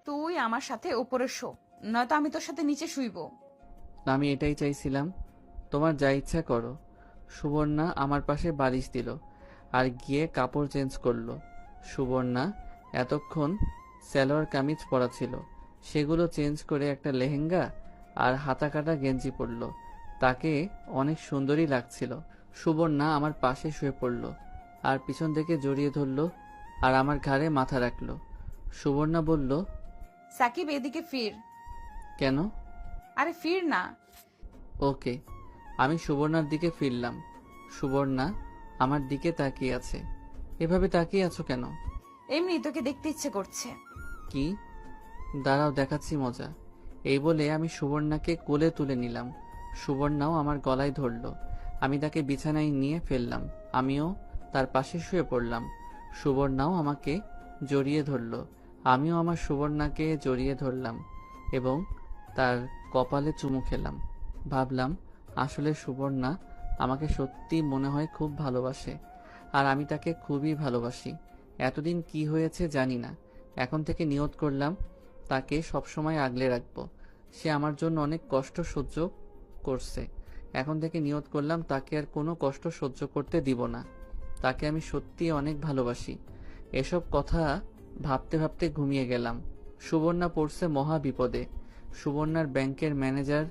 তুই আমার সাথে উপরে শো, নয়তো আমি তোর সাথে নিচে শুইবো। আমি এটাই চাইছিলাম। তোমার যা ইচ্ছা করো। সুবর্ণা আমার পাশে বালিশ দিল আর গিয়ে কাপড় চেঞ্জ করলো। সুবর্ণা এতক্ষণ সালোয়ার কামিজ পরা ছিল, সেগুলো চেঞ্জ করে একটা লেহেঙ্গা আর হাতাকাটা গেঞ্জি পরলো। তাকে অনেক সুন্দরী লাগছিল। সুবর্ণা আমার পাশে শুয়ে পড়ল আর পিছন থেকে জড়িয়ে ধরলো আর আমার ঘাড়ে মাথা রাখলো। সুবর্ণা বলল, সাকিব এদিকে ফির। কেন? আরে ফির না। ওকে। আমি সুবর্ণার দিকে ফিরলাম। সুবর্ণা আমার দিকে তাকিয়ে আছে। এভাবে তাকিয়ে আছো কেন? এমনি তোকে দেখতে ইচ্ছে করছে। কি? দাঁড়াও, দেখাচ্ছি মজা। এই বলে আমি সুবর্ণাকে কোলে তুলে নিলাম। সুবর্ণাও আমার গলায় ধরল। আমি তাকে বিছানায় নিয়ে ফেললাম। আমিও তার পাশে শুয়ে পড়লাম। সুবর্ণাও আমাকে জড়িয়ে ধরল। আমিও আমার সুবর্ণাকে জড়িয়ে ধরলাম এবং তার কপালে চুমু খেলাম। ভাবলাম, আসলে সুবর্ণা আমাকে সত্যি মনে হয় খুব ভালোবাসে আর আমি তাকে খুবই ভালোবাসি। এতদিন কি হয়েছে জানি না। এখন থেকে নিয়ত করলাম তাকে সবসময় আগলে রাখবো। সে আমার জন্য অনেক কষ্ট সহ্য করছে। এখন থেকে নিয়ত করলাম তাকে আর কোনো কষ্ট সহ্য করতে দিব না। তাকে আমি সত্যি অনেক ভালোবাসি। এসব কথা ভাবতে ভাবতে ঘুমিয়ে গেলাম। সুবর্ণা পড়ছে মহা বিপদে। সুবর্ণার ব্যাংকের ম্যানেজার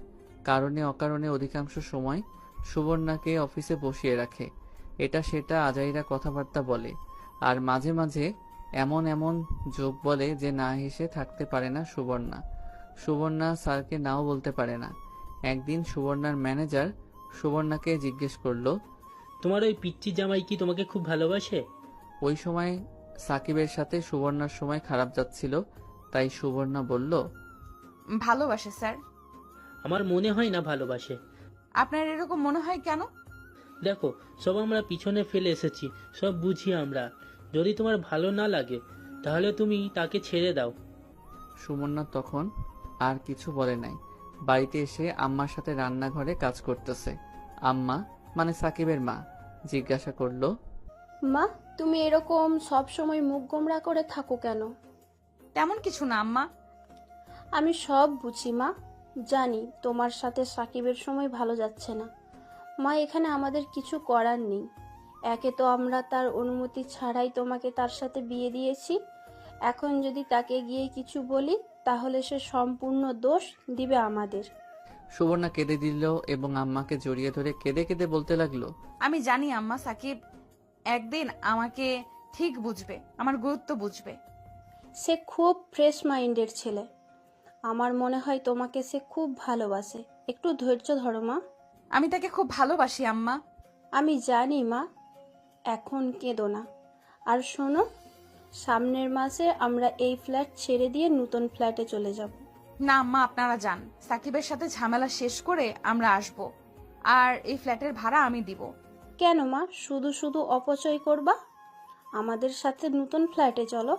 কারণে অকারণে অধিকাংশ সময় সুবর্ণাকে অফিসে বসিয়ে রাখে। এটা সেটা আজাইরা কথাবার্তা বলে আর মাঝে মাঝে এমন এমন যোগ বলে যে না হেসে থাকতে পারে না সুবর্ণা। সুবর্ণা স্যারকে নাও বলতে পারে না। একদিন সুবর্ণার ম্যানেজার সুবর্ণাকে জিজ্ঞেস করলো, তোমার ওই পিচ্চি জামাই কি তোমাকে খুব ভালোবাসে? ওই সময় সাকিবের সাথে সুবর্ণার সময় খারাপ যাচ্ছিল, তাই সুবর্ণা বলল, ভালোবাসে স্যার। আমার মনে হয় না ভালোবাসে। আপনার এরকম মনে হয় কেন? দেখো, সব আমরা পিছনে ফেলে এসেছি, সব বুঝি আমরা। যদি তোমার ভালো না লাগে তাহলে তুমি তাকে ছেড়ে দাও। সুবর্ণা তখন আর কিছু বলে নাই। বাড়িতে এসে আম্মার সাথে রান্নাঘরে কাজ করতেছে। আম্মা মানে সাকিবের মা জিজ্ঞাসা করলো, মা, তুমি এরকম সব সময় মুখ গোমড়া করে থাকো কেন? তেমন কিছু না আম্মা। আমি সব বুঝি মা, জানি তোমার সাথে সাকিবের সময় ভালো যাচ্ছে না। মা, এখানে আমাদের কিছু করার নেই। একে তো আমরা তার অনুমতি ছাড়াই তোমাকে তার সাথে বিয়ে দিয়েছি। এখন যদি তাকে গিয়ে কিছু বলি তাহলে সে সম্পূর্ণ দোষ দিবে আমাদের। সুবর্ণা কেঁদে দিল এবং আম্মাকে জড়িয়ে ধরে কেঁদে কেঁদে বলতে লাগলো, আমি জানি আম্মা, সাকিব একদিন আমাকে ঠিক বুঝবে, আমার গুরুত্ব বুঝবে। সে খুব ফ্রেশ মাইন্ডের ছেলে। আমার মনে হয় তোমাকে সে খুব ভালোবাসে। একটু ধৈর্য ধরো মা। আমি তাকে খুব ভালোবাসি আম্মা। আমি জানি মা, এখন কেঁদো না। আর শোনো, সামনের মাসে আমরা এই ফ্ল্যাট ছেড়ে দিয়ে নতুন ফ্ল্যাটে চলে যাব। না আম্মা, আপনারা যান। সাকিবের সাথে ঝামেলা শেষ করে আমরা আসব, আর এই ফ্ল্যাটের ভাড়া আমি দিব। কেন মা, শুধু শুধু অপচয় করবা? আমাদের সাথে নতুন ফ্ল্যাটে চলো।